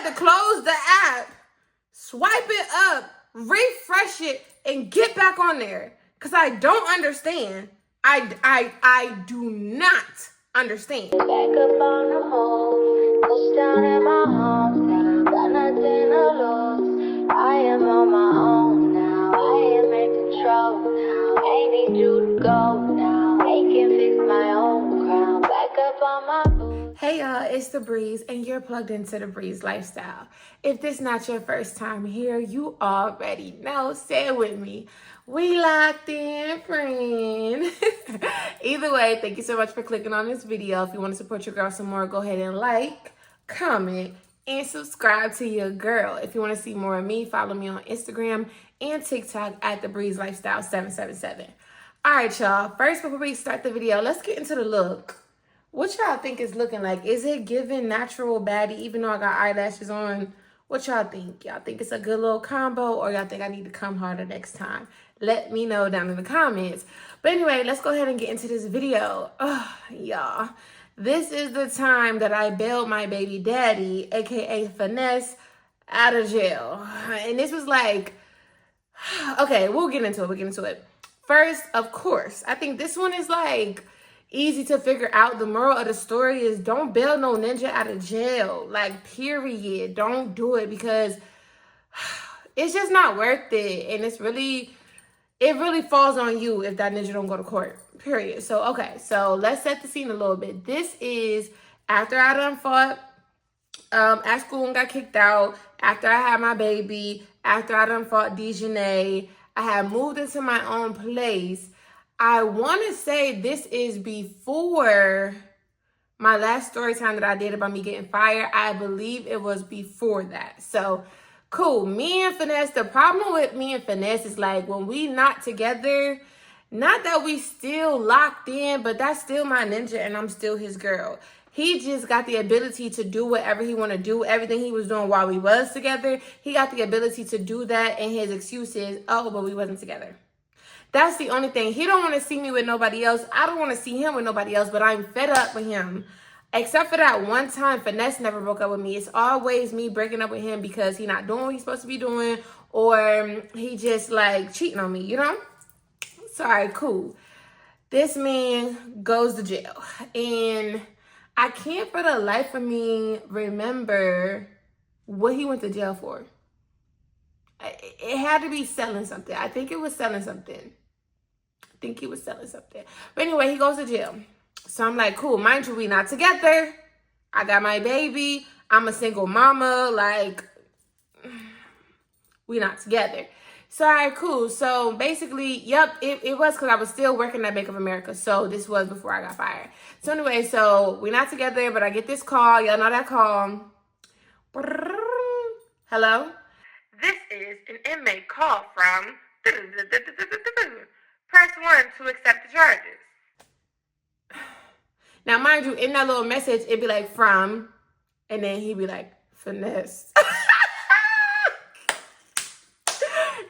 had to close the app, swipe it up, refresh it, and get back on there. Because I don't understand. I do not understand. Back up on the move, touchdown in my hometown, got nothing to lose. I am on my own now, I am in control now. I need you to go now, I can fix my own crown. Back up on my boots. Hey y'all, it's TheBreeze, and you're plugged into the Breeze lifestyle. If this is not your first time here, you already know. Say it with me. We locked in, friend. Either way, thank you so much for clicking on this video. If you want to support your girl some more, go ahead and like, comment, and subscribe to your girl. If you want to see more of me, follow me on Instagram and TikTok at TheBreeze Lifestyle 777. All right, y'all. First, before we start the video, let's get into the look. What y'all think is looking like? Is it giving natural baddie, even though I got eyelashes on? What y'all think? Y'all think it's a good little combo, or y'all think I need to come harder next time? Let me know down in the comments. But anyway, let's go ahead and get into this video. Y'all, this is the time that I bailed my baby daddy, aka Finesse, out of jail. And this was like, okay, we'll get into it. First, of course, I think this one is like easy to figure out. The moral of the story is don't bail no ninja out of jail. Like, period. Don't do it, because it's just not worth it. And it really falls on you if that ninja don't go to court, period. So, okay, so let's set the scene a little bit. This is after I done fought at school and got kicked out, after I had my baby, after I done fought Dejanay. I had moved into my own place. I want to say this is before my last story time that I did about me getting fired. I believe it was before that. So, cool. Me and Finesse, the problem with me and Finesse is like when we not together, not that we still locked in, but that's still my ninja and I'm still his girl. He just got the ability to do whatever he want to do. Everything he was doing while we was together, he got the ability to do that, and his excuse is, oh, but we wasn't together. That's the only thing. He don't want to see me with nobody else. I don't want to see him with nobody else, but I'm fed up with him. Except for that one time, Finesse never broke up with me. It's always me breaking up with him because he not doing what he's supposed to be doing, or he just like cheating on me, you know? Sorry, cool. This man goes to jail, and I can't for the life of me remember what he went to jail for. It had to be selling something. I think it was selling something. But anyway, he goes to jail. So I'm like, cool. Mind you, we not together. I got my baby. I'm a single mama. Like, we not together. So, all right, cool. So basically, yep, it was because I was still working at Bank of America. So this was before I got fired. So anyway, so we're not together, but I get this call. Y'all know that call. Hello? This is an inmate call from... Press 1 to accept the charges. Now, mind you, in that little message, it'd be like, from, and then he'd be like, Finesse.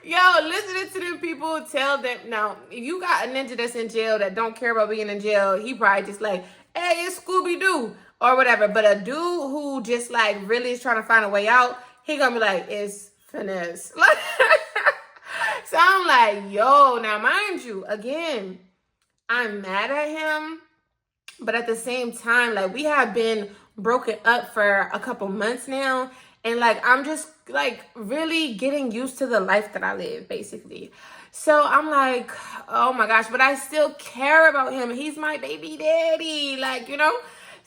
Yo, listening to them people tell them, now, if you got a ninja that's in jail that don't care about being in jail, he probably just like, hey, it's Scooby-Doo, or whatever. But a dude who just like really is trying to find a way out, he gonna be like, it's Finesse. So I'm like, yo, now mind you, again, I'm mad at him, but at the same time, like, we have been broken up for a couple months now, and like, I'm just like really getting used to the life that I live, basically. So I'm like, oh my gosh, but I still care about him. He's my baby daddy, like, you know?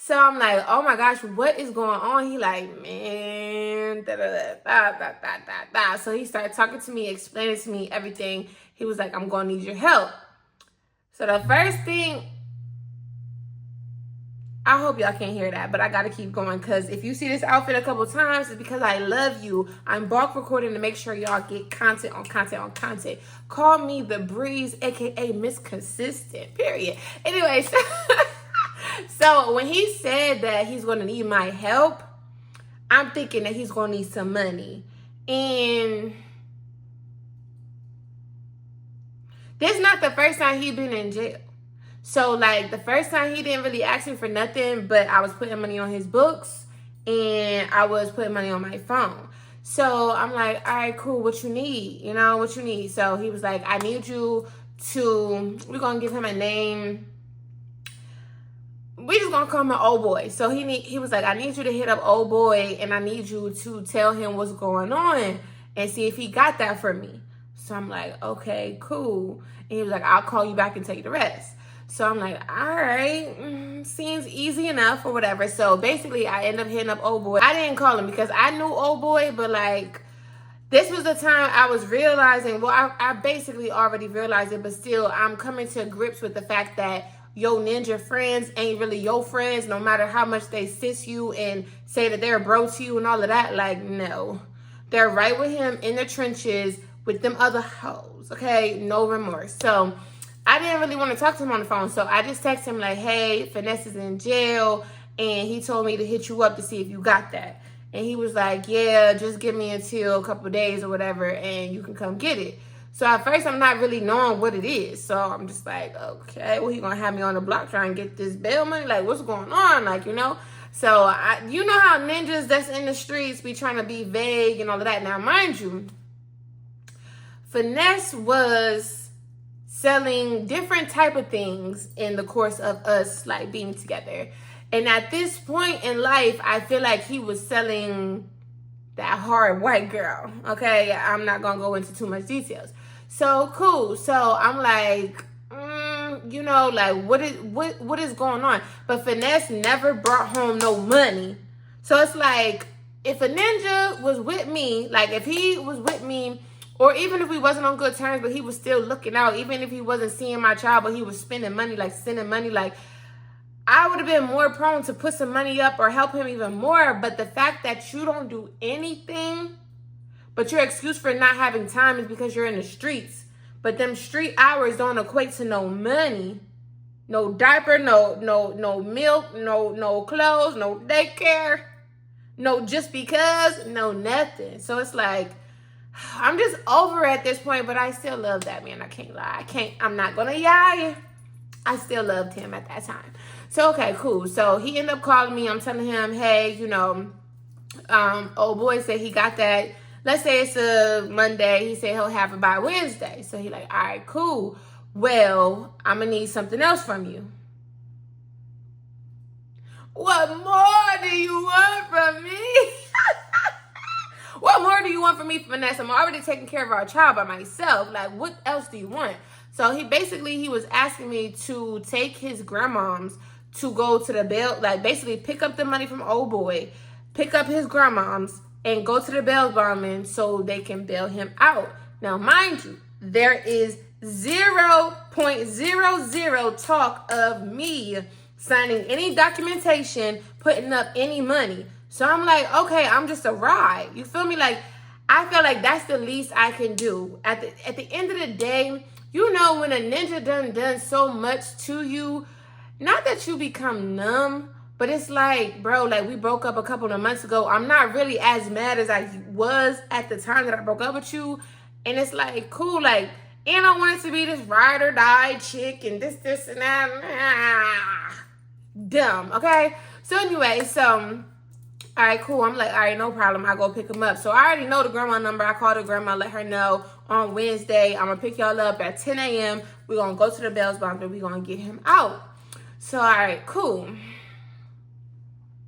So I'm like, oh my gosh, what is going on? He like, man, da da da da da da da. So he started talking to me, explaining to me everything. He was like, I'm gonna need your help. So the first thing, I hope y'all can't hear that, but I gotta keep going, because if you see this outfit a couple times, it's because I love you. I'm bulk recording to make sure y'all get content on content on content. Call me TheBreeze, aka Miss Consistent, period. Anyways, so when he said that he's gonna need my help, I'm thinking that he's gonna need some money. And this is not the first time he's been in jail. So, like, the first time he didn't really ask me for nothing, but I was putting money on his books, and I was putting money on my phone. So I'm like, all right, cool, what you need? You know, what you need? So he was like, I need you to, we're going to give him a name. We just gonna call him an old boy. So he was like, I need you to hit up old boy, and I need you to tell him what's going on and see if he got that for me. So I'm like, okay, cool. And he was like, I'll call you back and tell you the rest. So I'm like, all right, seems easy enough or whatever. So basically, I end up hitting up old boy. I didn't call him because I knew old boy, but like, this was the time I was realizing, well, I basically already realized it, but still, I'm coming to grips with the fact that your ninja friends ain't really your friends, no matter how much they sis you and say that they're a bro to you and all of that. Like, no. They're right with him in the trenches with them other hoes, okay? No remorse. So I didn't really want to talk to him on the phone, so I just texted him like, hey, Finesse is in jail, and he told me to hit you up to see if you got that. And he was like, yeah, just give me until a couple of days or whatever, and you can come get it. So at first, I'm not really knowing what it is. So I'm just like, okay, well, he gonna have me on the block trying to get this bail money? Like, what's going on? Like, you know? So, you know how ninjas that's in the streets be trying to be vague and all of that. Now, mind you, Finesse was selling different type of things in the course of us, like, being together. And at this point in life, I feel like he was selling that hard white girl, okay? I'm not gonna go into too much details. So cool. So I'm like, you know, like what is going on? But Finesse never brought home no money. So it's like, if a ninja was with me, like if he was with me, or even if we wasn't on good terms, but he was still looking out, even if he wasn't seeing my child, but he was spending money, like sending money, like I would have been more prone to put some money up or help him even more. But the fact that you don't do anything, but your excuse for not having time is because you're in the streets. But them street hours don't equate to no money, no diaper, no milk, no clothes, no daycare, no just because, no nothing. So it's like, I'm just over at this point, but I still love that man. I can't lie. I'm not gonna lie. I still loved him at that time. So, okay, cool. So he ended up calling me. I'm telling him, hey, you know, old boy said he got that. Let's say it's a Monday. He said he'll have it by Wednesday. So he like, all right, cool. Well, I'm going to need something else from you. What more do you want from me? What more do you want from me, Finesse? I'm already taking care of our child by myself. Like, what else do you want? So he was asking me to take his grandmoms to go to the bail, like basically pick up the money from old boy, pick up his grandmoms, and go to the bail bondsman so they can bail him out. Now, mind you, there is 0.00 talk of me signing any documentation, putting up any money. So I'm like, okay, I'm just a ride. You feel me? Like, I feel like that's the least I can do. At the end of the day, you know, when a ninja done so much to you, not that you become numb, but it's like, bro, like we broke up a couple of months ago. I'm not really as mad as I was at the time that I broke up with you. And it's like, cool, like, and I wanted to be this ride or die chick and this and that. Dumb, okay? So anyway, all right, cool. I'm like, all right, no problem. I go pick him up. So I already know the grandma number. I called the grandma, let her know on Wednesday, I'm going to pick y'all up at 10 a.m. We're going to go to the bail bondsman. We're going to get him out. So, all right, cool.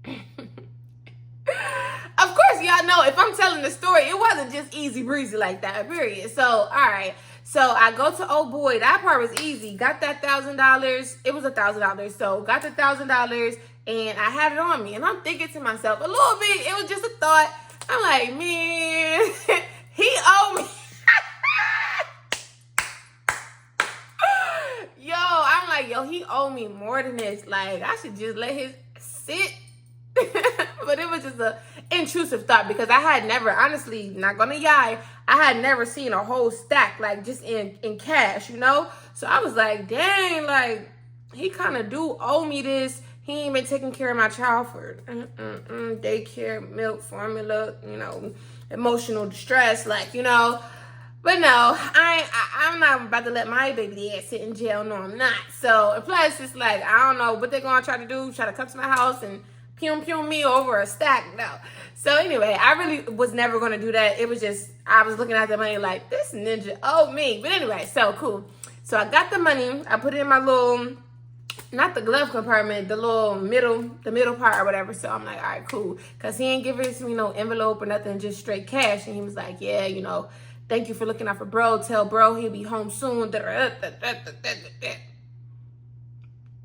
Of course, y'all know if I'm telling the story, it wasn't just easy breezy like that, period. So, all right. So I go to old boy. That part was easy. Got that $1,000. It was $1,000. So got the $1,000 and I had it on me. And I'm thinking to myself, a little bit, it was just a thought. I'm like, man, he owed me. I'm like, he owed me more than this. Like, I should just let his sit. But it was just a intrusive thought because I had never, honestly, not gonna lie, I had never seen a whole stack, like, just in cash, you know? So I was like, dang, like, he kind of do owe me this. He ain't been taking care of my child for daycare, milk, formula, you know, emotional distress, like, you know. But no, I'm not about to let my baby dad sit in jail. No, I'm not. So, and plus, it's like, I don't know what they're going to try to do, try to come to my house and pew me over a stack. No. So anyway, I really was never going to do that. It was just, I was looking at the money like, this ninja owed me. But anyway, so cool. So I got the money. I put it in my little, not the glove compartment, the little middle part or whatever. So I'm like, all right, cool. Because he ain't giving me no envelope or nothing, just straight cash. And he was like, yeah, you know, thank you for looking out for bro. Tell bro he'll be home soon.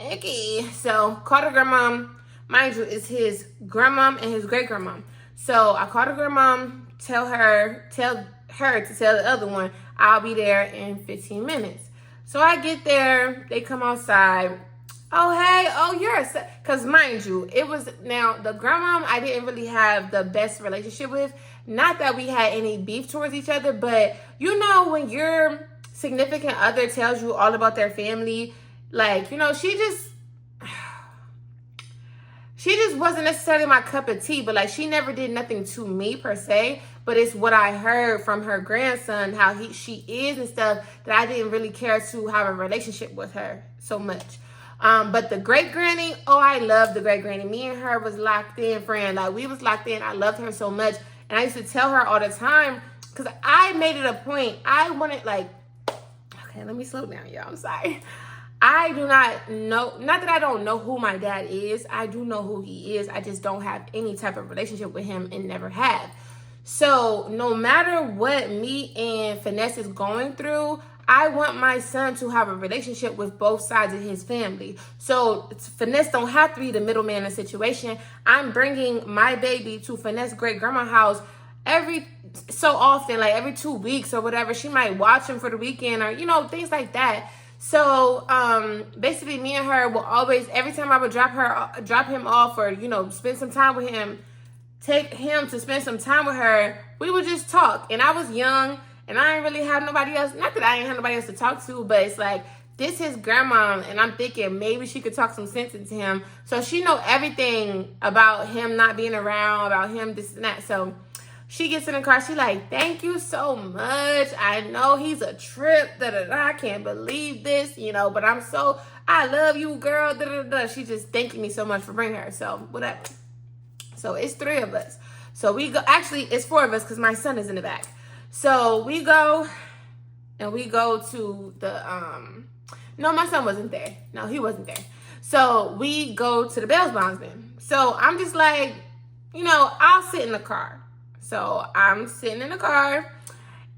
Okay. So called her grandmom. Mind you, it's his grandmom and his great grandmom. So I called her grandmom, tell her to tell the other one, I'll be there in 15 minutes. So I get there, they come outside. Oh, hey, oh, you're a, because mind you, it was, now the grandmom I didn't really have the best relationship with. Not that we had any beef towards each other, but you know, when your significant other tells you all about their family, like, you know, she just wasn't necessarily my cup of tea, but like she never did nothing to me per se, but it's what I heard from her grandson, how she is and stuff, that I didn't really care to have a relationship with her so much. But the great granny, oh, I love the great granny. Me and her was locked in, friend. Like we was locked in. I loved her so much. And I used to tell her all the time, because I made it a point. I wanted like, okay, let me slow down, y'all. I'm sorry. I do not know, not that I don't know who my dad is. I do know who he is. I just don't have any type of relationship with him and never have. So no matter what me and Finesse is going through, I want my son to have a relationship with both sides of his family. So Finesse don't have to be the middleman in the situation. I'm bringing my baby to Finesse great grandma's house every so often, like every 2 weeks or whatever. She might watch him for the weekend or, you know, things like that. So basically me and her will always, every time I would drop him off or, you know, spend some time with him, take him to spend some time with her, we would just talk. And I was young and I didn't really have nobody else, not that I didn't have nobody else to talk to, but it's like, this is grandma, and I'm thinking maybe she could talk some sense into him. So she know everything about him not being around, about him this and that. So she gets in the car. She like, thank you so much. I know he's a trip. I can't believe this, you know, but I love you, girl. She just thanking me so much for bringing her. So whatever. So it's 3 of us. So we go, actually it's 4 of us because my son is in the back. So we go and we go to the, no, my son wasn't there. No, he wasn't there. So we go to the bail bondsman. So I'm just like, you know, I'll sit in the car. So I'm sitting in the car,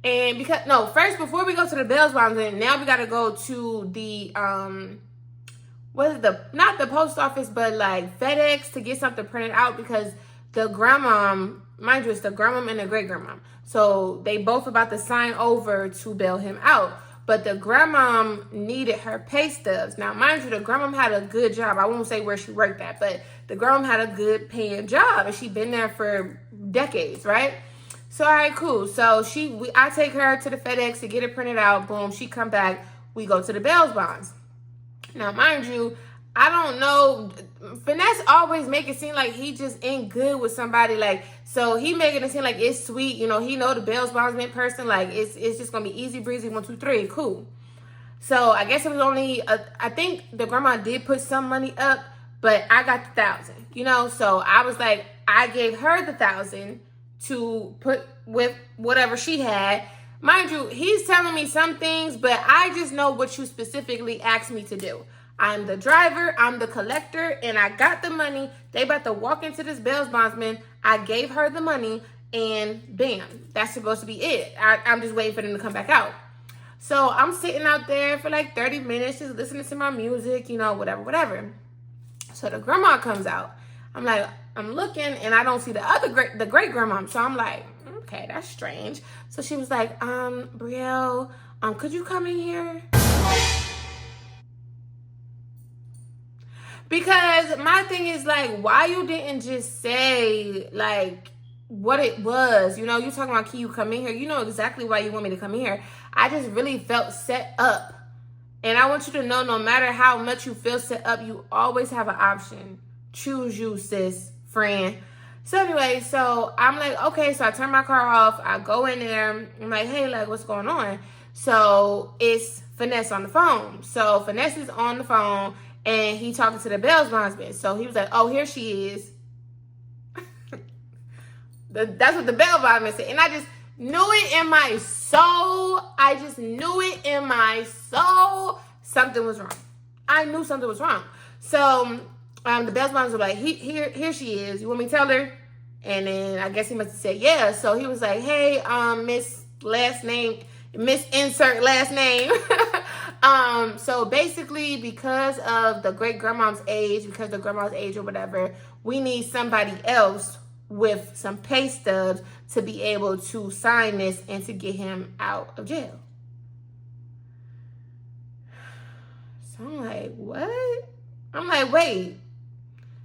and first before we go to the bail bondsman, now we got to go to the not the post office, but like FedEx to get something printed out, because the grandmom, mind you, it's the grandmom and the great grandmom. So they both about to sign over to bail him out. But the grandmom needed her pay stubs. Now, mind you, the grandmom had a good job. I won't say where she worked at, but the grandmom had a good paying job, and she'd been there for decades, right? So, all right, cool. So I take her to the FedEx to get it printed out. Boom, she come back. We go to the bail bonds. Now, mind you, I don't know. Finesse always make it seem like he just ain't good with somebody. Like, so he making it seem like it's sweet. You know, he know the bail bondsman person. Like, it's just going to be easy breezy, 1, 2, 3. Cool. So I guess it was only, I think the grandma did put some money up, but I got the 1,000, you know? So I was like, I gave her the 1,000 to put with whatever she had. Mind you, he's telling me some things, but I just know what you specifically asked me to do. I'm the driver, I'm the collector, and I got the money. They about to walk into this bail bondsman. I gave her the money, and bam, that's supposed to be it. I'm just waiting for them to come back out. So I'm sitting out there for like 30 minutes, just listening to my music, you know, whatever. So the grandma comes out. I'm like, I'm looking, and I don't see the great grandma. So I'm like, okay, that's strange. So she was like, Brielle, could you come in here? Because my thing is like, why you didn't just say like what it was? You know, you talking about, can you come in here? You know exactly why you want me to come in here. I just really felt set up. And I want you to know, no matter how much you feel set up, you always have an option. Choose you, sis, friend. So anyway, so I'm like, okay, so I turn my car off. I go in there. I'm like, hey, like, what's going on? So it's Finesse on the phone. So Finesse is on the phone, and he talking to the bail bondsman. So he was like, oh, here she is. That's what the bell bottom said. And I just knew it in my soul. I just knew it in my soul. Something was wrong. I knew something was wrong. So the bell bottoms were like, here she is. You want me to tell her? And then I guess he must have said yeah. So he was like, hey, Miss last name, Miss insert last name. So basically, because of the great grandmom's age, because the grandma's age or whatever, we need somebody else with some pay stubs to be able to sign this and to get him out of jail. So I'm like, what? I'm like, wait.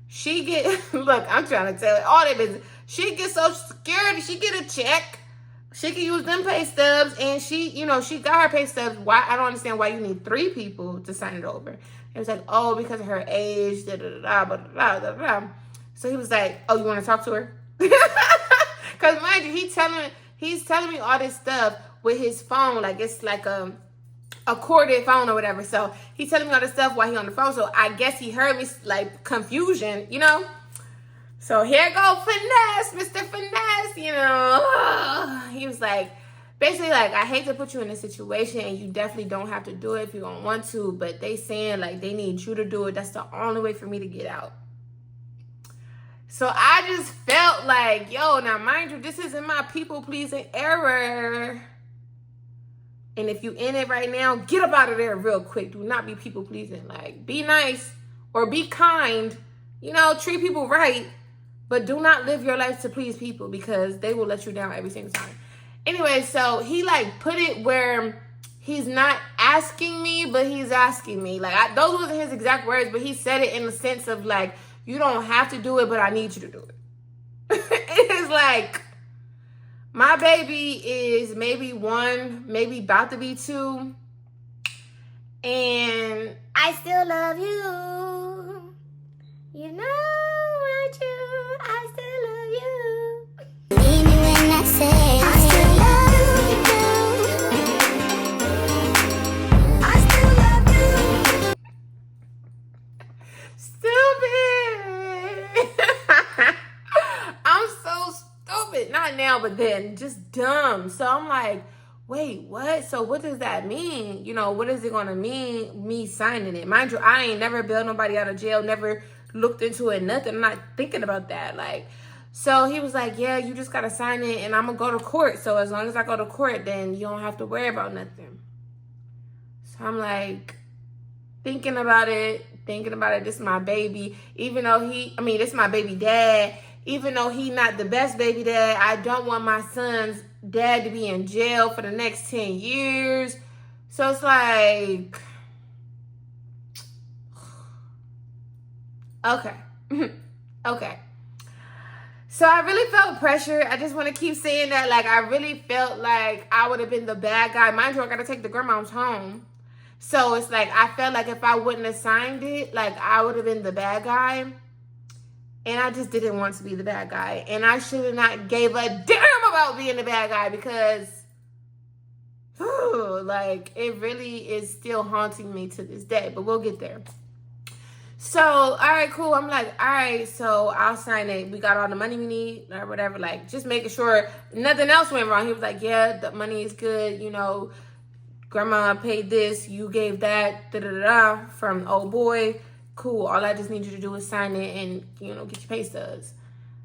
She get, look, I'm trying to tell you all that business. She get Social Security, she get a check. She can use them pay stubs, and she, you know, she got her pay stubs. Why? I don't understand why you need 3 people to sign it over. It was like, oh, because of her age, da da da da da da da. So he was like, oh, you want to talk to her? Because mind you, he's telling me all this stuff with his phone, like it's like a corded phone or whatever. So he's telling me all this stuff while he on the phone. So I guess he heard me like confusion, you know. So here go Finesse, Mr. Finesse, you know. He was like, basically like, I hate to put you in this situation and you definitely don't have to do it if you don't want to, but they saying like they need you to do it. That's the only way for me to get out. So I just felt like, yo, now mind you, this isn't my people-pleasing era. And if you in it right now, get up out of there real quick. Do not be people-pleasing. Like, be nice or be kind. You know, treat people right. But do not live your life to please people because they will let you down every single time. Anyway, so he like put it where he's not asking me, but he's asking me. Like, those wasn't his exact words, but he said it in the sense of like, you don't have to do it, but I need you to do it. It's like, my baby is maybe 1, maybe about to be 2. And I still love you. You know I do. I still love you. Mean you when I say I still love you. I still love you. stupid. I'm so stupid. Not now, but then. Just dumb. So I'm like, wait, what? So what does that mean? You know, what is it going to mean, me signing it? Mind you, I ain't never bailed nobody out of jail, never looked into it, nothing. I'm not thinking about that. Like, so he was like, yeah, you just got to sign it and I'm going to go to court. So as long as I go to court, then you don't have to worry about nothing. So I'm like, thinking about it. This is my baby. Even though this is my baby dad. Even though he not the best baby dad, I don't want my son's dad to be in jail for the next 10 years. So it's like, okay. Okay. So I really felt pressure. I just want to keep saying that. Like, I really felt like I would have been the bad guy. Mind you, I got to take the grandmoms home. So it's like, I felt like if I wouldn't have signed it, like, I would have been the bad guy. And I just didn't want to be the bad guy. And I should have not gave a damn about being the bad guy because, like, it really is still haunting me to this day. But we'll get there. So, all right, cool. I'm like, all right, so I'll sign it. We got all the money we need or whatever. Like, just making sure nothing else went wrong. He was like, yeah, the money is good. You know, grandma paid this. You gave that, da-da-da-da, from old boy. Cool. All I just need you to do is sign it and, you know, get your pay stubs.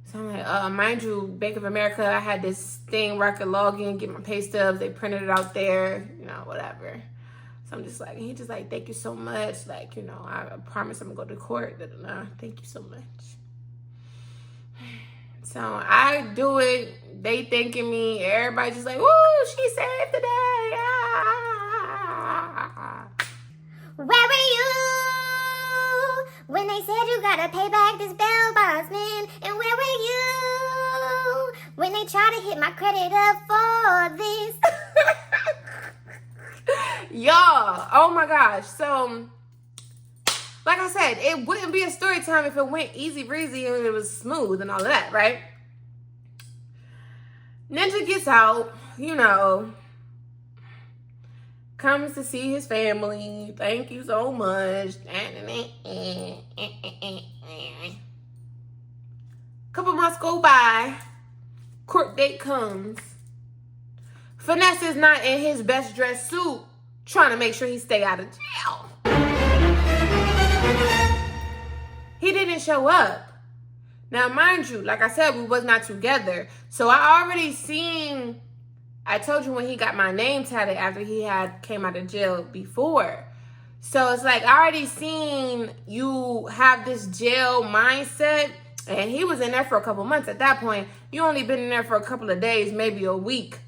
So I'm like, mind you, Bank of America, I had this thing where I could log in, get my pay stubs. They printed it out there, you know, whatever. So I'm just like, he just like, thank you so much. Like, you know, I promise I'm going to go to court. Thank you so much. So I do it. They thanking me. Everybody just like, woo, she saved the day. Ah. Where were you when they said you gotta pay back this bail bondsman? And where were you when they tried to hit my credit up for this? Y'all, oh my gosh. So, like I said, it wouldn't be a story time if it went easy breezy and it was smooth and all of that, right? Ninja gets out, you know, comes to see his family. Thank you so much. Couple months go by. Court date comes. Finesse is not in his best dress suit trying to make sure he stay out of jail. He didn't show up. Now, mind you, like I said, we was not together. So I already seen, I told you when he got my name tatted after he had came out of jail before. So it's like, I already seen you have this jail mindset, and he was in there for a couple months at that point. You only been in there for a couple of days, maybe a week.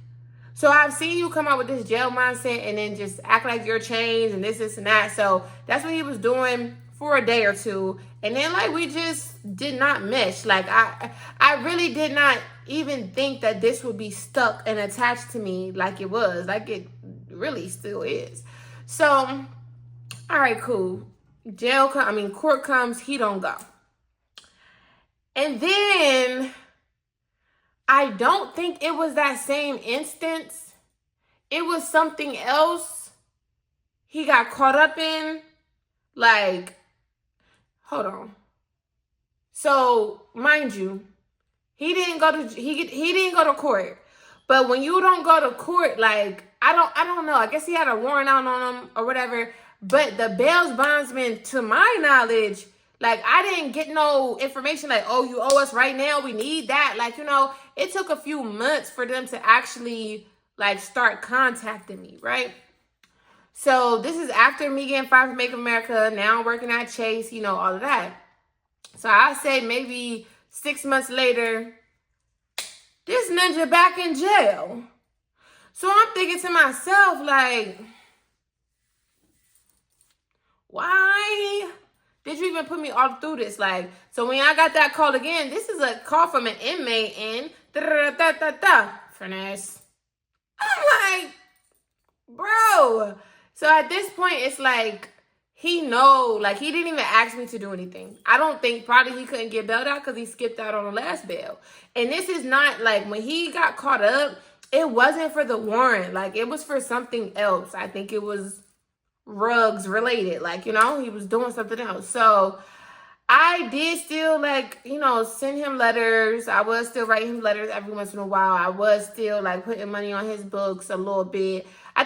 So I've seen you come out with this jail mindset and then just act like you're changed and this and that. So that's what he was doing for a day or two. And then like we just did not mesh. Like I really did not even think that this would be stuck and attached to me like it was. Like it really still is. So, all right, cool. Court comes, he don't go. And then I don't think it was that same instance. It was something else he got caught up in. Like, hold on. So, mind you, he didn't go to court. But when you don't go to court, like, I don't know. I guess he had a warrant out on him or whatever. But the bail bondsman, to my knowledge, like, I didn't get no information like, oh, you owe us right now. We need that. Like, you know, it took a few months for them to actually, like, start contacting me, right? So this is after me getting fired from Make America. Now I'm working at Chase, you know, all of that. So I say maybe 6 months later, this ninja back in jail. So I'm thinking to myself, like, why did you even put me all through this? Like, so when I got that call again, this is a call from an inmate in Finesse. I'm like, bro. So at this point, it's like, he didn't even ask me to do anything. I don't think, probably he couldn't get bailed out because he skipped out on the last bail. And this is not, like, when he got caught up, it wasn't for the warrant. Like, it was for something else. I think it was rugs related, like, you know, he was doing something else. So I did still, like, you know, send him letters. I was still writing him letters every once in a while. I was still, like, putting money on his books a little bit. I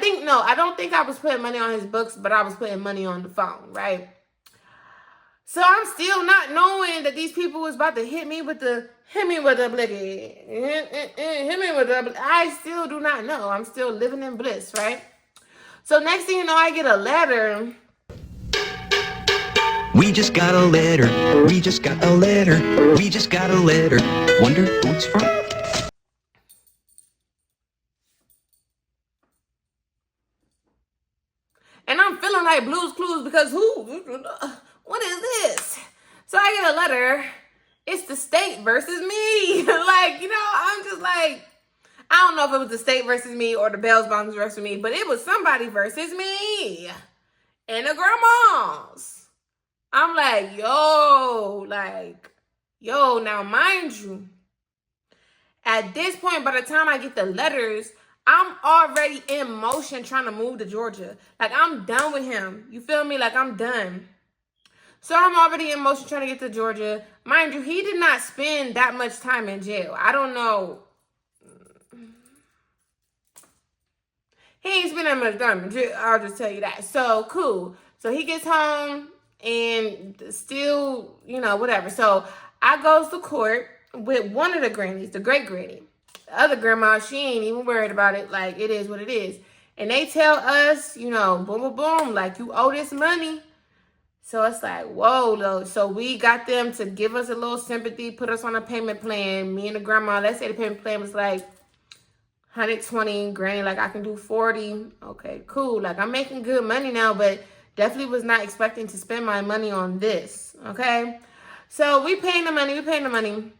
don't think I was putting money on his books, but I was putting money on the phone, right? So I'm still not knowing that these people was about to hit me with the blicky. I still do not know. I'm still living in bliss, right? So next thing you know, I get a letter. We just got a letter. We just got a letter. We just got a letter. Wonder who it's from? And I'm feeling like Blue's Clues because what is this? So I get a letter. It's the state versus me. Like, you know, I'm just like, I don't know if it was the state versus me or the bail bondsman versus me, but it was somebody versus me and the grandmas. I'm like, now mind you, at this point, by the time I get the letters, I'm already in motion trying to move to Georgia. Like, I'm done with him. You feel me? Like, I'm done. So I'm already in motion trying to get to Georgia. Mind you, he did not spend that much time in jail. I don't know. He ain't spend that much time in jail. I'll just tell you that. So, cool. So he gets home and still, you know, whatever. So I goes to court with one of the grannies, the great granny. The other grandma, she ain't even worried about it. Like, it is what it is. And they tell us, you know, boom, boom, boom, like, you owe this money. So it's like, whoa, though. So we got them to give us a little sympathy, put us on a payment plan. Me and the grandma, let's say the payment plan was like 120. Granny, like, I can do 40. Okay, cool. Like, I'm making good money now, but definitely was not expecting to spend my money on this. Okay. So we paying the money.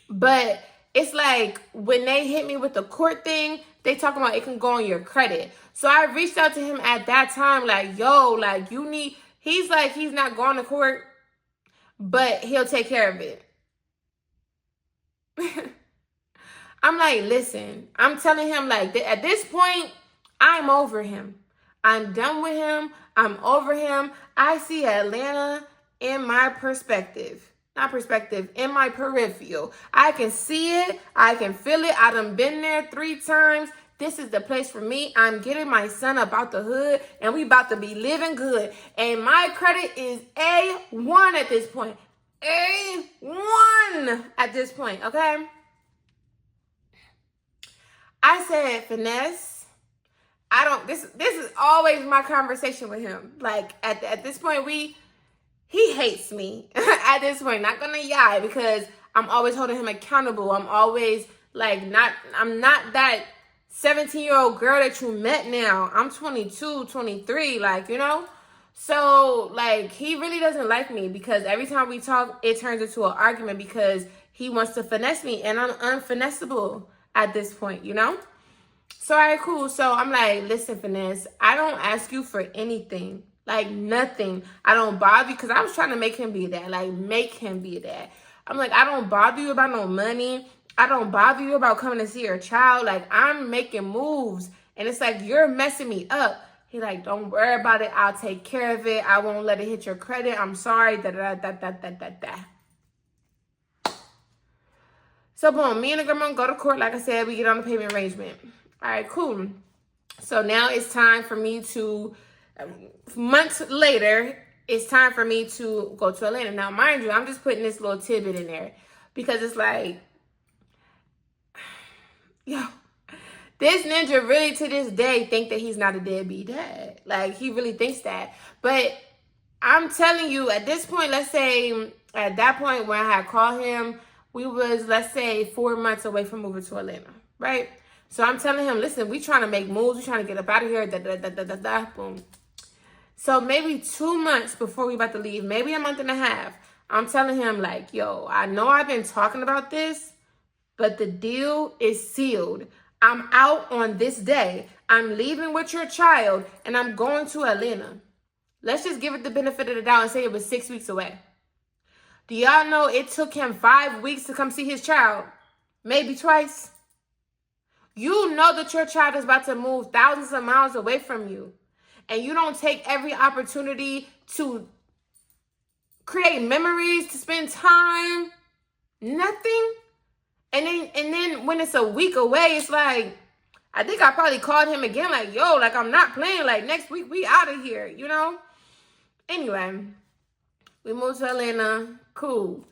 But it's like, when they hit me with the court thing, they talking about it can go on your credit. So I reached out to him at that time, like, yo, like, he's like, he's not going to court, but he'll take care of it. I'm like, listen, I'm telling him, like, at this point, I'm over him. I'm done with him. I'm over him. I see Atlanta in my perspective. not perspective, in my peripheral. I can see it. I can feel it. I done been there 3 times. This is the place for me. I'm getting my son up out the hood, and we about to be living good. And my credit is A1 at this point. A1 at this point, okay? I said, Finesse, this is always my conversation with him. Like, at this point, he hates me at this point. Not gonna lie, because I'm always holding him accountable. I'm always like, I'm not that 17-year-old girl that you met now. I'm 22, 23, like, you know? So, like, he really doesn't like me because every time we talk, it turns into an argument because he wants to finesse me, and I'm unfinessable at this point, you know? So, all right, cool. So, I'm like, listen, Finesse, I don't ask you for anything. Like, nothing. I don't bother you because I was trying to make him be a dad. Like, make him be a dad. I'm like, I don't bother you about no money. I don't bother you about coming to see your child. Like, I'm making moves. And it's like, you're messing me up. He like, don't worry about it. I'll take care of it. I won't let it hit your credit. I'm sorry. So, boom. Me and the grandma go to court. Like I said, we get on the payment arrangement. All right, cool. So, now it's time for me to... months later, it's time for me to go to Atlanta. Now, mind you, I'm just putting this little tidbit in there because it's like, yo, this ninja really to this day think that he's not a deadbeat dad. Like, he really thinks that. But I'm telling you, at this point, let's say at that point when I had called him, we was, let's say, 4 months away from moving to Atlanta, right? So I'm telling him, listen, we trying to make moves. We trying to get up out of here. Boom. So maybe 2 months before we about to leave, maybe a month and a half, I'm telling him like, yo, I know I've been talking about this, but the deal is sealed. I'm out on this day. I'm leaving with your child and I'm going to Atlanta. Let's just give it the benefit of the doubt and say it was 6 weeks away. Do y'all know it took him 5 weeks to come see his child? Maybe twice. You know that your child is about to move thousands of miles away from you. And you don't take every opportunity to create memories, to spend time, nothing. And then when it's a week away, it's like, I think I probably called him again, like, yo, like, I'm not playing, like, next week we out of here, you know? Anyway, we moved to Atlanta, cool.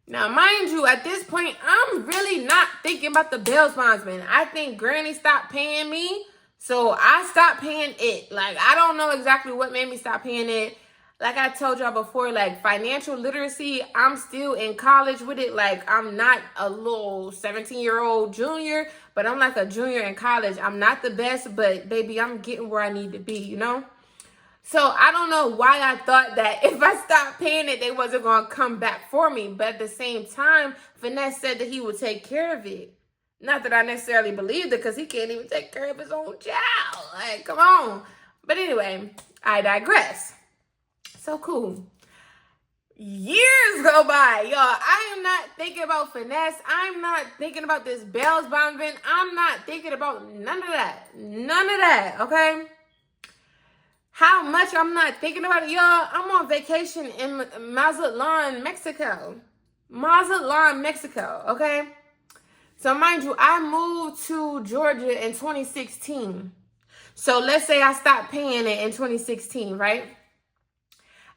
Now, mind you, at this point, I'm really not thinking about the bail bondsman. I think Granny stopped paying me. So I stopped paying it. Like, I don't know exactly what made me stop paying it. Like I told y'all before, like, financial literacy, I'm still in college with it. Like, I'm not a little 17-year-old junior, but I'm like a junior in college. I'm not the best, but baby, I'm getting where I need to be, you know? So I don't know why I thought that if I stopped paying it, they wasn't going to come back for me. But at the same time, Finesse said that he would take care of it. Not that I necessarily believed it, because he can't even take care of his own child. Like, come on. But anyway, I digress. So cool. Years go by, y'all. I am not thinking about Finesse. I'm not thinking about this bail bondsman. I'm not thinking about none of that. None of that, okay? How much I'm not thinking about it, y'all. I'm on vacation in Mazatlan, Mexico. Mazatlan, Mexico, okay? So mind you, I moved to Georgia in 2016. So let's say I stopped paying it in 2016, right?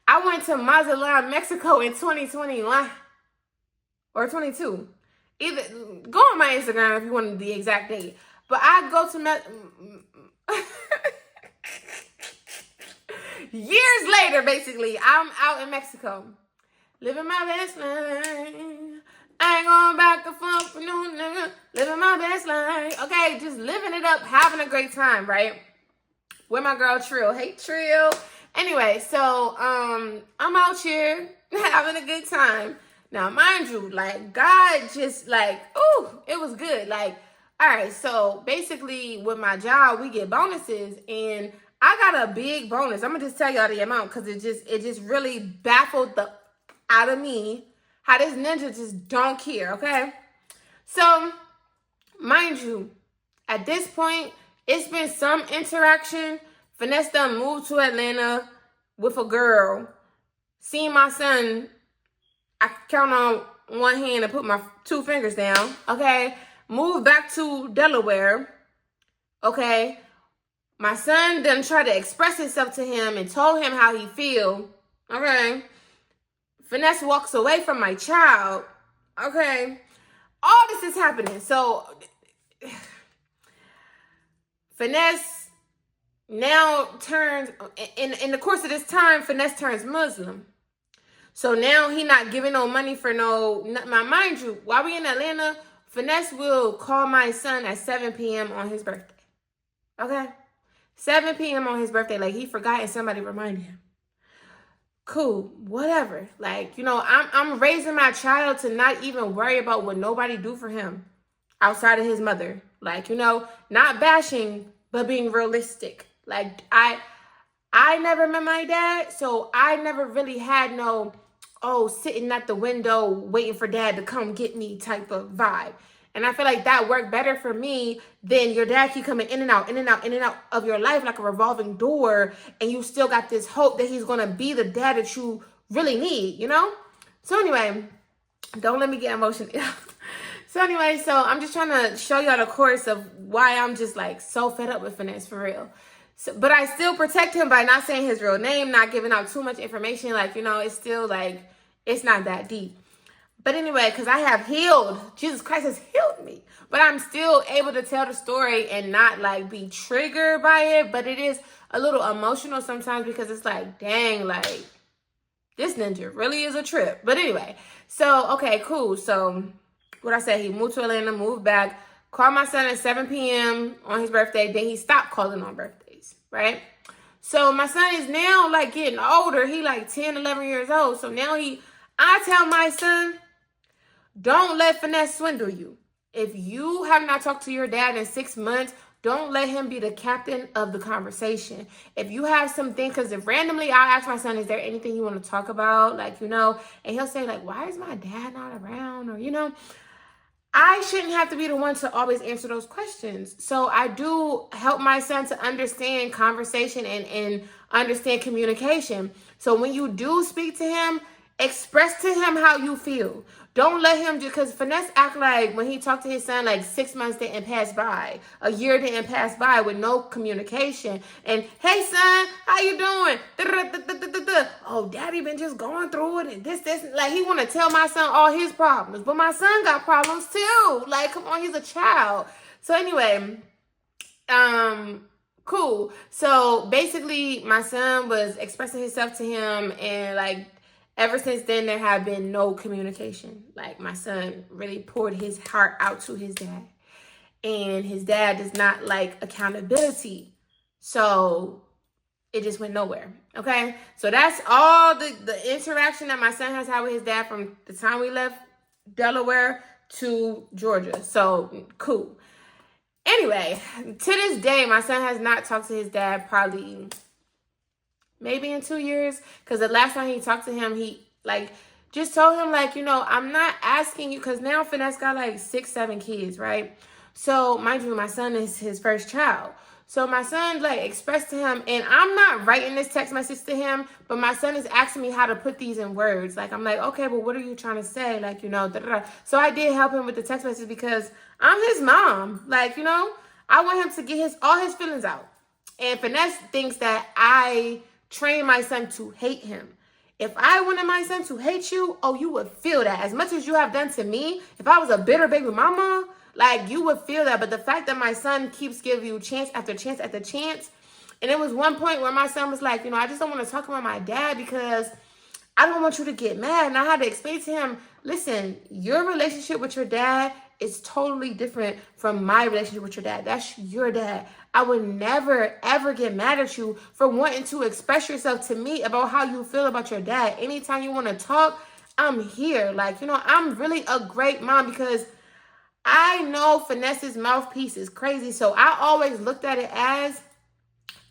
I went to Mazatlan, Mexico in 2021 or 22. Either go on my Instagram if you want the exact date. But I go to years later, basically, I'm out in Mexico, living my best life. I ain't going back and forth for no nigga. Living my best life. Okay, just living it up, having a great time, right? With my girl Trill. Hey, Trill. Anyway, so I'm out here having a good time. Now, mind you, like, God just, like, ooh, it was good. Like, all right, so basically with my job, we get bonuses, and I got a big bonus. I'm going to just tell y'all the amount because it just really baffled the out of me how this ninja just don't care, okay? So, mind you, at this point, it's been some interaction. Finesse done moved to Atlanta with a girl, seeing my son I count on one hand and put my 2 fingers down, okay? Moved back to Delaware, okay? My son done tried to express himself to him and told him how he feel, okay? Finesse walks away from my child, okay? All this is happening. So, Finesse now turns, in the course of this time, Finesse turns Muslim. So now he not giving no money for no, mind you, while we in Atlanta, Finesse will call my son at 7 p.m. on his birthday. Okay? 7 p.m. on his birthday, like he forgot and somebody reminded him. Cool, whatever. Like, you know, I'm raising my child to not even worry about what nobody do for him outside of his mother. Like, you know, not bashing, but being realistic. Like, I never met my dad, so I never really had no, sitting at the window waiting for dad to come get me type of vibe. And I feel like that worked better for me than your dad keep coming in and out, in and out, in and out of your life like a revolving door. And you still got this hope that he's going to be the dad that you really need, you know? So anyway, don't let me get emotional. So anyway, so I'm just trying to show y'all the course of why I'm just like so fed up with Finesse for real. So, but I still protect him by not saying his real name, not giving out too much information. Like, you know, it's still like, it's not that deep. But anyway, because I have healed, Jesus Christ has healed me. But I'm still able to tell the story and not like be triggered by it. But it is a little emotional sometimes because it's like, dang, like this ninja really is a trip. But anyway, so, okay, cool. So what I said, he moved to Atlanta, moved back, called my son at 7 p.m. on his birthday. Then he stopped calling on birthdays, right? So my son is now like getting older. He like 10, 11 years old. So now I tell my son, don't let Finesse swindle you. If you have not talked to your dad in 6 months, don't let him be the captain of the conversation. If you have something, because if randomly I ask my son, is there anything you want to talk about? Like, you know, and he'll say like, why is my dad not around? Or, you know, I shouldn't have to be the one to always answer those questions. So I do help my son to understand conversation and understand communication. So when you do speak to him, express to him how you feel. Don't let him just, because Finesse act like when he talked to his son, like 6 months didn't pass by. A year didn't pass by with no communication. And, hey, son, how you doing? Oh, daddy been just going through it and this. Like, he want to tell my son all his problems. But my son got problems, too. Like, come on, he's a child. So, anyway, cool. So, basically, my son was expressing himself to him and, like, ever since then, there have been no communication. Like, my son really poured his heart out to his dad. And his dad does not like accountability. So, it just went nowhere. Okay? So, that's all the interaction that my son has had with his dad from the time we left Delaware to Georgia. So, cool. Anyway, to this day, my son has not talked to his dad probably maybe in 2 years, because the last time he talked to him, he like just told him like, you know, I'm not asking you, because now Finesse got like 6, 7 kids, right? So mind you, my son is his first child. So my son like expressed to him, and I'm not writing this text message to him, but my son is asking me how to put these in words. Like, I'm like, okay, but what are you trying to say? Like, you know, So I did help him with the text message because I'm his mom. Like, you know, I want him to get all his feelings out. And Finesse thinks that I train my son to hate him. If I wanted my son to hate you, you would feel that. As much as you have done to me, if I was a bitter baby mama, like, you would feel that. But the fact that my son keeps giving you chance after chance after chance, and it was one point where my son was like, you know, I just don't want to talk about my dad because I don't want you to get mad. And I had to explain to him, listen, your relationship with your dad is totally different from my relationship with your dad. That's your dad. I would never, ever get mad at you for wanting to express yourself to me about how you feel about your dad. Anytime you want to talk, I'm here. Like, you know, I'm really a great mom because I know Finesse's mouthpiece is crazy. So I always looked at it as,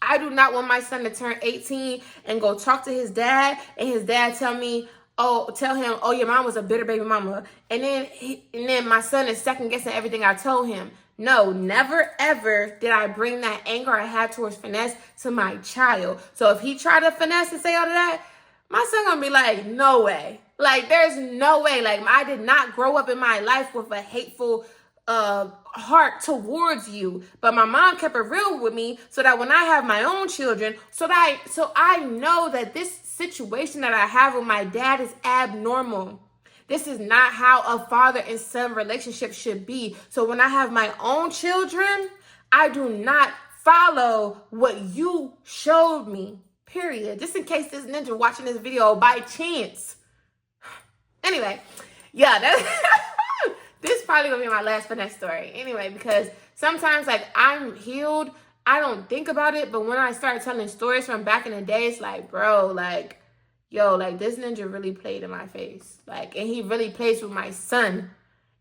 I do not want my son to turn 18 and go talk to his dad and his dad tell him, your mom was a bitter baby mama. And then my son is second guessing everything I told him. No, never ever did I bring that anger I had towards Finesse to my child. So if he tried to finesse and say all of that, my son gonna be like, no way. Like, there's no way. Like, I did not grow up in my life with a hateful heart towards you. But my mom kept it real with me so that when I have my own children, so I know that this situation that I have with my dad is abnormal. This is not how a father and son relationship should be. So when I have my own children, I do not follow what you showed me, period. Just in case this ninja watching this video by chance. Anyway, yeah, this is probably gonna be my last finesse story. Anyway, because sometimes, like, I'm healed, I don't think about it, but when I start telling stories from back in the day, it's like, bro, like, yo, like, this ninja really played in my face. Like, and he really plays with my son.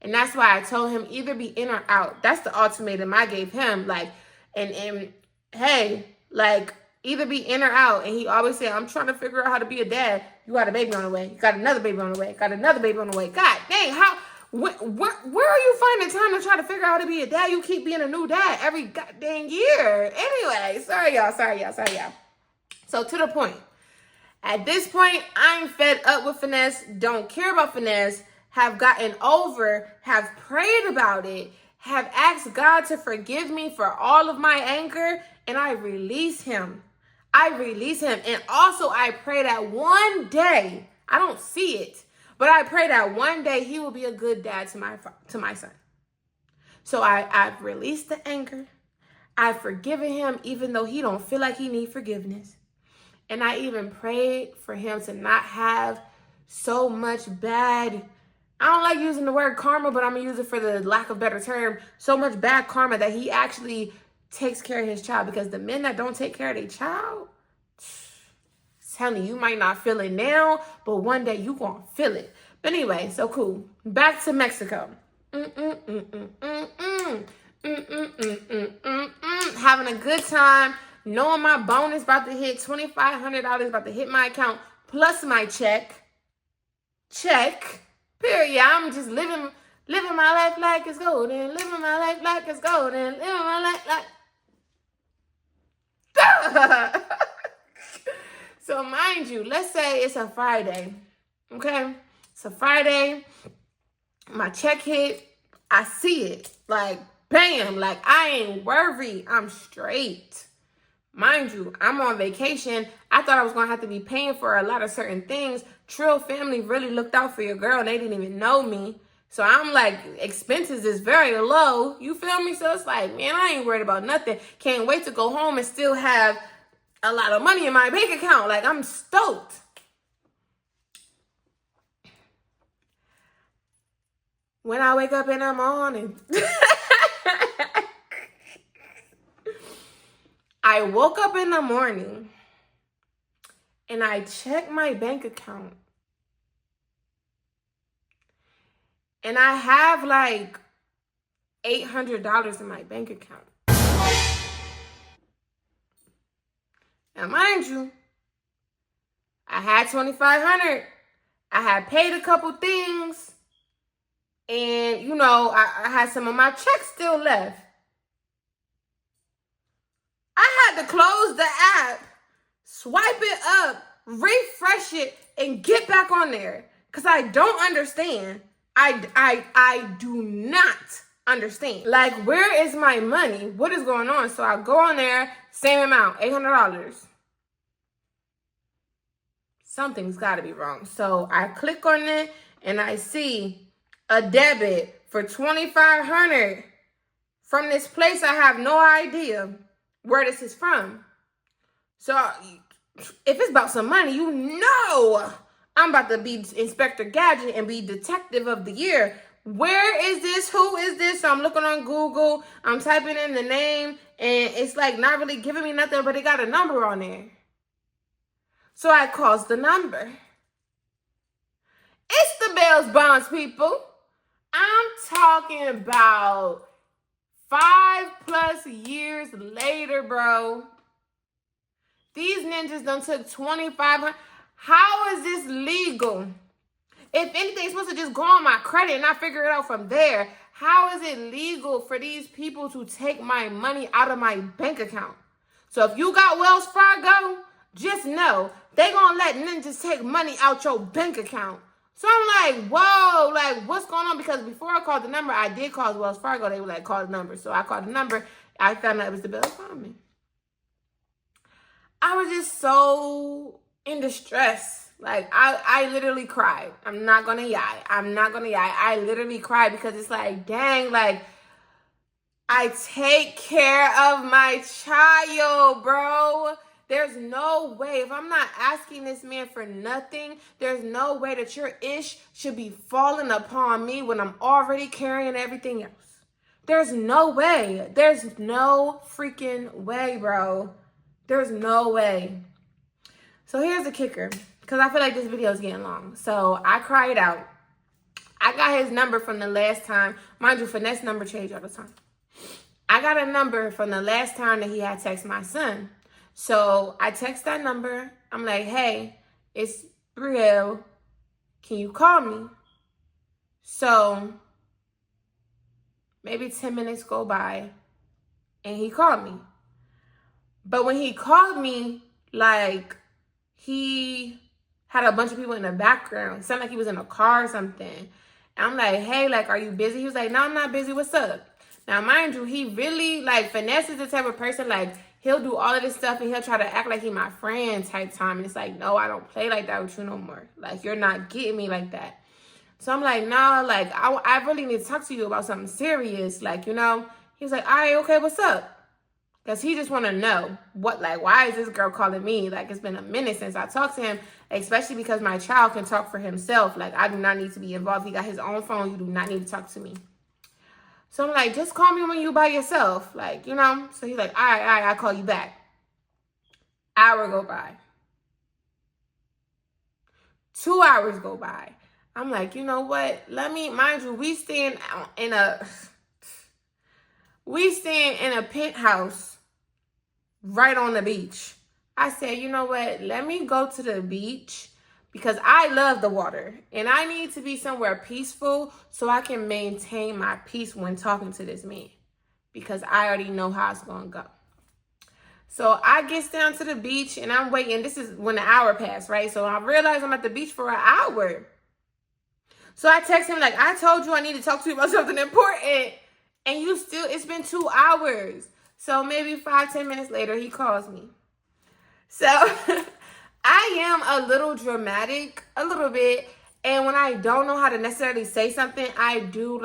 And that's why I told him either be in or out. That's the ultimatum I gave him. Like, and hey, like, either be in or out. And he always said, I'm trying to figure out how to be a dad. You got a baby on the way. You got another baby on the way. Got another baby on the way. God dang, where are you finding time to try to figure out how to be a dad? You keep being a new dad every goddamn year. Anyway, sorry, y'all. So to the point. At this point, I'm fed up with Finesse, don't care about Finesse, have gotten over, have prayed about it, have asked God to forgive me for all of my anger, and I release him. And also I pray that one day, I don't see it, but I pray that one day he will be a good dad to my son. So I've released the anger. I've forgiven him, even though he don't feel like he needs forgiveness. And I even prayed for him to not have so much bad, I don't like using the word karma, but I'm going to use it for the lack of better term, so much bad karma that he actually takes care of his child. Because the men that don't take care of their child, I'm telling you, you might not feel it now, but one day you going to feel it. But anyway, so cool. Back to Mexico. Having a good time. Knowing my bonus about to hit $2,500 about to hit my account, plus my check. Period. I'm just living my life like it's golden. Living my life like it's golden. Living my life like... So mind you, let's say it's a Friday. Okay? It's a Friday. My check hit. I see it. Like, bam. Like, I ain't worried. I'm straight. Mind you, I'm on vacation. I thought I was going to have to be paying for a lot of certain things. Trill family really looked out for your girl, and they didn't even know me. So I'm like, expenses is very low. You feel me? So it's like, man, I ain't worried about nothing. Can't wait to go home and still have a lot of money in my bank account. Like, I'm stoked. When I wake up in the morning... I woke up in the morning and I checked my bank account. And I have like $800 in my bank account. Now, mind you, I had $2,500. I had paid a couple things. And, you know, I had some of my checks still left. I had to close the app, swipe it up, refresh it, and get back on there. Because I don't understand. I do not understand. Like, where is my money? What is going on? So I go on there, same amount, $800. Something's got to be wrong. So I click on it, and I see a debit for $2,500 from this place I have no idea where this is from. So if it's about some money, you know I'm about to be Inspector Gadget and be Detective of the Year. Where is this? Who is this? So I'm looking on Google. I'm typing in the name, and it's like not really giving me nothing, but it got a number on there. So I calls the number. It's the Bells Bonds, people. I'm talking about 5+ years later, bro. These ninjas done took $2,500. How is this legal? If anything, it's supposed to just go on my credit and I figure it out from there. How is it legal for these people to take my money out of my bank account? So if you got Wells Fargo, just know they gonna let ninjas take money out your bank account. So I'm like, whoa, like, what's going on? Because before I called the number, I did call Wells Fargo. They were like, call the number. So I called the number. I found out it was the Bills Farming. I was just so in distress. Like, I literally cried. I'm not going to lie. I literally cried because it's like, dang, like, I take care of my child, bro. There's no way, if I'm not asking this man for nothing, there's no way that your ish should be falling upon me when I'm already carrying everything else. There's no way. There's no freaking way, bro. There's no way. So here's the kicker, because I feel like this video is getting long. So I cried out. I got his number from the last time. Mind you, Finesse number change all the time. I got a number from the last time that he had texted my son. So I text that number. I'm like, hey, it's Brielle. Can you call me? So maybe 10 minutes go by and he called me. But when he called me, like, he had a bunch of people in the background. It sounded like he was in a car or something. And I'm like, hey, like, are you busy? He was like, no, I'm not busy. What's up? Now, mind you, he really, like, Finesse is the type of person, like, he'll do all of this stuff and he'll try to act like he my friend type time. And it's like, no, I don't play like that with you no more. Like, you're not getting me like that. So I'm like, no, like, I really need to talk to you about something serious. Like, you know, he was like, all right, okay, what's up? Because he just want to know what, like, why is this girl calling me? Like, it's been a minute since I talked to him, especially because my child can talk for himself. Like, I do not need to be involved. He got his own phone. You do not need to talk to me. So I'm like, just call me when you by yourself. Like, you know? So he's like, all right, I'll call you back. Hour go by. 2 hours go by. I'm like, you know what? Let me, mind you, we staying in a penthouse right on the beach. I said, you know what? Let me go to the beach because I love the water and I need to be somewhere peaceful so I can maintain my peace when talking to this man because I already know how it's going to go. So I get down to the beach and I'm waiting. This is when the hour passed, right? So I realize I'm at the beach for an hour. So I text him like, I told you I need to talk to you about something important. And you still, it's been 2 hours. So maybe 5-10 minutes later, he calls me. So I am a little dramatic, a little bit. And when I don't know how to necessarily say something, I do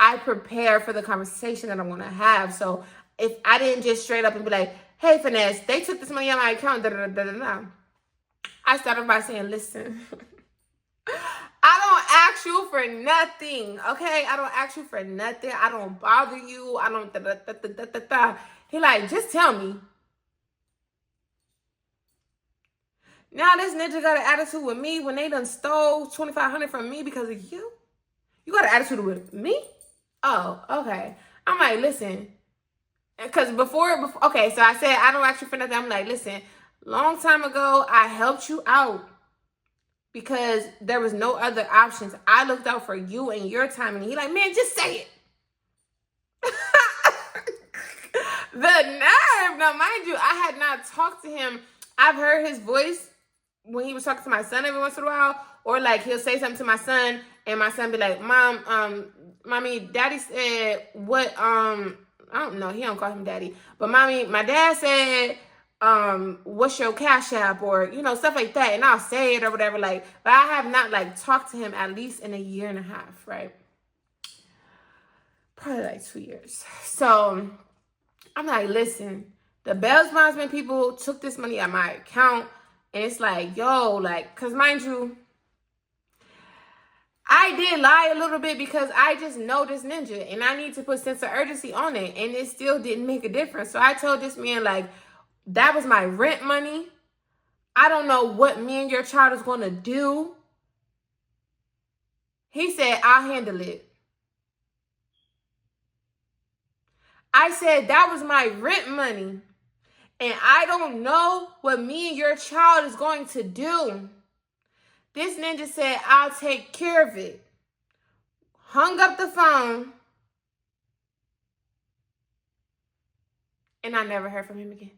I prepare for the conversation that I'm going to have. So if I didn't just straight up and be like, hey, Finesse, they took this money out of my account, I started by saying, listen, I don't ask you for nothing, okay? I don't ask you for nothing. I don't bother you. I don't He like, just tell me. Now this ninja got an attitude with me when they done stole $2,500 from me because of you? You got an attitude with me? Oh, okay. I'm like, listen. Because before, okay, so I said, I don't ask you for nothing. I'm like, listen, long time ago, I helped you out because there was no other options. I looked out for you and your time. And he like, man, just say it. The nerve. Now, mind you, I had not talked to him. I've heard his voice when he was talking to my son every once in a while. Or like he'll say something to my son and my son be like, Mom, Mommy, Daddy said what, I don't know. He don't call him Daddy. But Mommy, my dad said, what's your Cash App? Or, you know, stuff like that. And I'll say it or whatever. Like, but I have not like talked to him at least in 1.5 years, right? Probably like 2 years. So I'm like, listen, the Bells Bondsman people took this money out of my account. And it's like, yo, like, because mind you, I did lie a little bit because I just know this ninja and I need to put sense of urgency on it. And it still didn't make a difference. So I told this man, like, that was my rent money. I don't know what me and your child is going to do. He said, I'll handle it. I said, that was my rent money. And I don't know what me and your child is going to do. This ninja said, I'll take care of it. Hung up the phone. And I never heard from him again.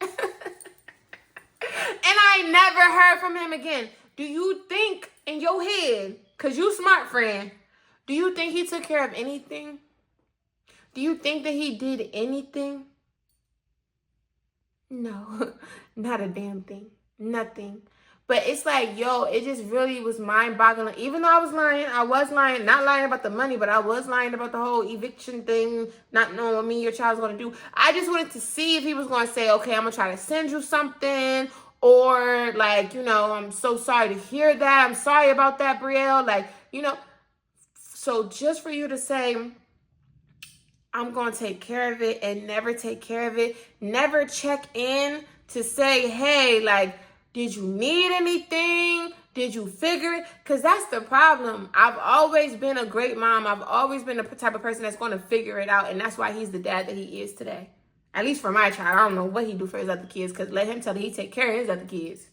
And I ain't never heard from him again. Do you think in your head, because you smart, friend, do you think he took care of anything? Do you think that he did anything? No, not a damn thing. Nothing. But it's like, yo, it just really was mind-boggling. Even though I was lying. Not lying about the money, but I was lying about the whole eviction thing, not knowing what me and your child's going to do. I just wanted to see if he was going to say, okay, I'm going to try to send you something. Or, like, you know, I'm so sorry to hear that. I'm sorry about that, Brielle. Like, you know. So just for you to say, I'm going to take care of it, and never take care of it. Never check in to say, hey, like, did you need anything? Did you figure it? Because that's the problem. I've always been a great mom. I've always been the type of person that's going to figure it out. And that's why he's the dad that he is today. At least for my child. I don't know what he do for his other kids. Because let him tell you he take care of his other kids.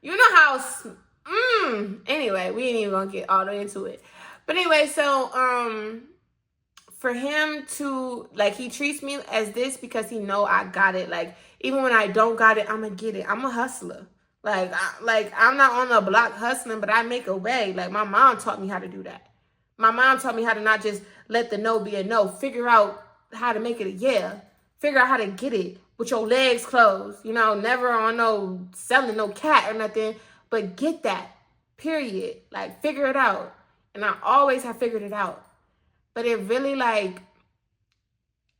You know how... Anyway, we ain't even going to get all the way into it. But anyway, so... for him to, like, he treats me as this because he know I got it. Like, even when I don't got it, I'm going to get it. I'm a hustler. Like, I'm not on the block hustling, but I make a way. Like, my mom taught me how to do that. My mom taught me how to not just let the no be a no. Figure out how to make it a yeah. Figure out how to get it with your legs closed. You know, never on no selling no cat or nothing. But get that. Period. Like, figure it out. And I always have figured it out. But it really, like,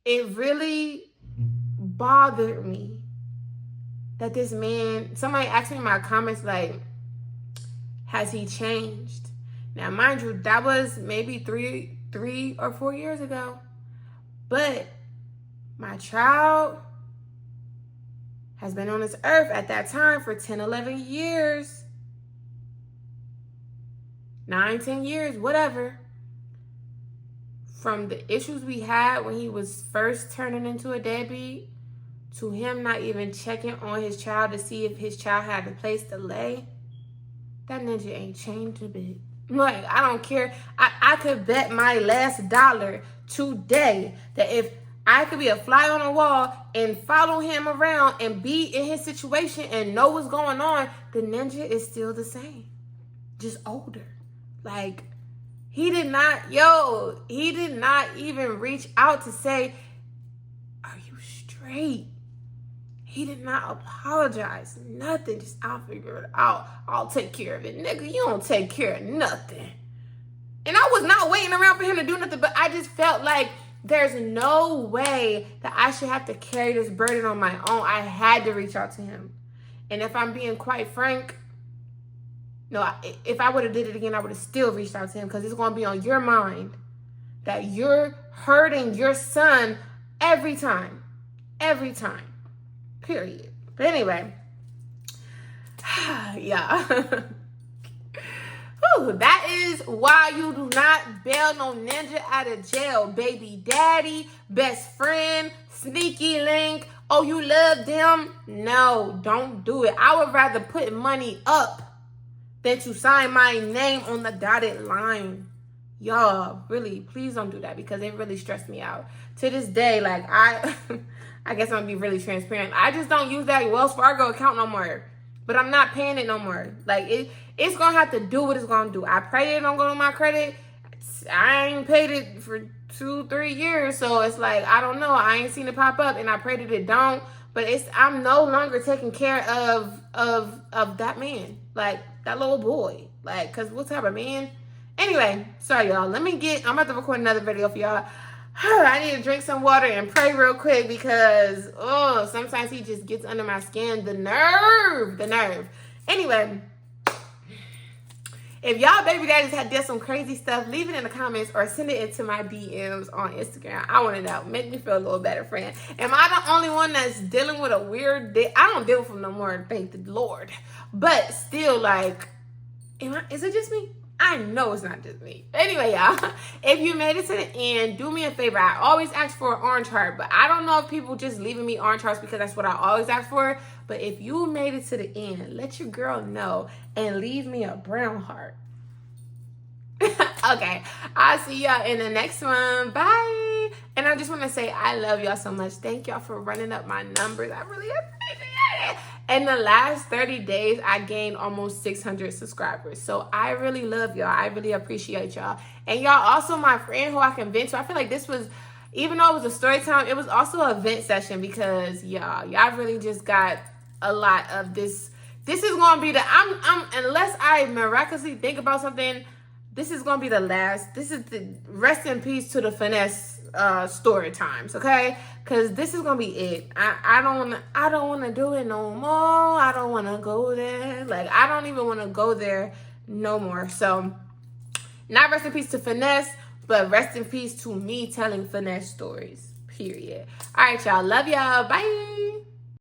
it really bothered me that this man, somebody asked me in my comments, like, has he changed? Now, mind you, that was maybe three or 4 years ago. But my child has been on this earth at that time for 10, 11 years. 9, 10 years, whatever. From the issues we had when he was first turning into a deadbeat, to him not even checking on his child to see if his child had a place to lay, that ninja ain't changed a bit. Like, I don't care. I could bet my last dollar today that if I could be a fly on the wall and follow him around and be in his situation and know what's going on, the ninja is still the same. Just older. Like, he did not even reach out to say, are you straight? He did not apologize. Nothing. Just, I'll figure it out. I'll take care of it. Nigga, you don't take care of nothing. And I was not waiting around for him to do nothing, but I just felt like there's no way that I should have to carry this burden on my own. I had to reach out to him. And if I'm being quite frank, no, if I would have did it again, I would have still reached out to him, because it's going to be on your mind that you're hurting your son every time. Every time. Period. But anyway. Yeah. Whew, that is why you do not bail no ninja out of jail. Baby daddy, best friend, sneaky link. Oh, you love them? No, don't do it. I would rather put money up than to sign my name on the dotted line. Y'all, really, please don't do that, because it really stressed me out. To this day, like, I guess I'm gonna be really transparent. I just don't use that Wells Fargo account no more. But I'm not paying it no more. Like, it's gonna have to do what it's gonna do. I pray it don't go to my credit. I ain't paid it for 2-3 years, so it's like, I don't know. I ain't seen it pop up, and I pray that it don't. But I'm no longer taking care of that man. Like, that little boy. Like, because what type of man? Anyway, sorry, y'all. I'm about to record another video for y'all. I need to drink some water and pray real quick, because, sometimes he just gets under my skin. The nerve. Anyway, if y'all baby daddies had done some crazy stuff, leave it in the comments or send it into my DMs on Instagram. I want to know. Make me feel a little better, friend. Am I the only one that's dealing with a weird day? I don't deal with them no more, thank the Lord. But still, like, is it just me? I know it's not just me. Anyway, y'all, if you made it to the end, do me a favor. I always ask for an orange heart, but I don't know if people just leaving me orange hearts because that's what I always ask for. But if you made it to the end, let your girl know and leave me a brown heart. Okay, I'll see y'all in the next one. Bye. And I just want to say I love y'all so much. Thank y'all for running up my numbers. I really appreciate it. In the last 30 days, I gained almost 600 subscribers. So I really love y'all. I really appreciate y'all. And y'all also my friend who I can vent to. I feel like this was, even though it was a story time, it was also a vent session because y'all really just got a lot of this. This is going to be the, unless I miraculously think about something, this is going to be the last. This is the rest in peace to the Finesse story times, okay? Because this is going to be it. I don't want to do it no more. I don't want to go there. Like, I don't even want to go there no more. So, not rest in peace to Finesse, but rest in peace to me telling Finesse stories, period. All right, y'all. Love y'all. Bye.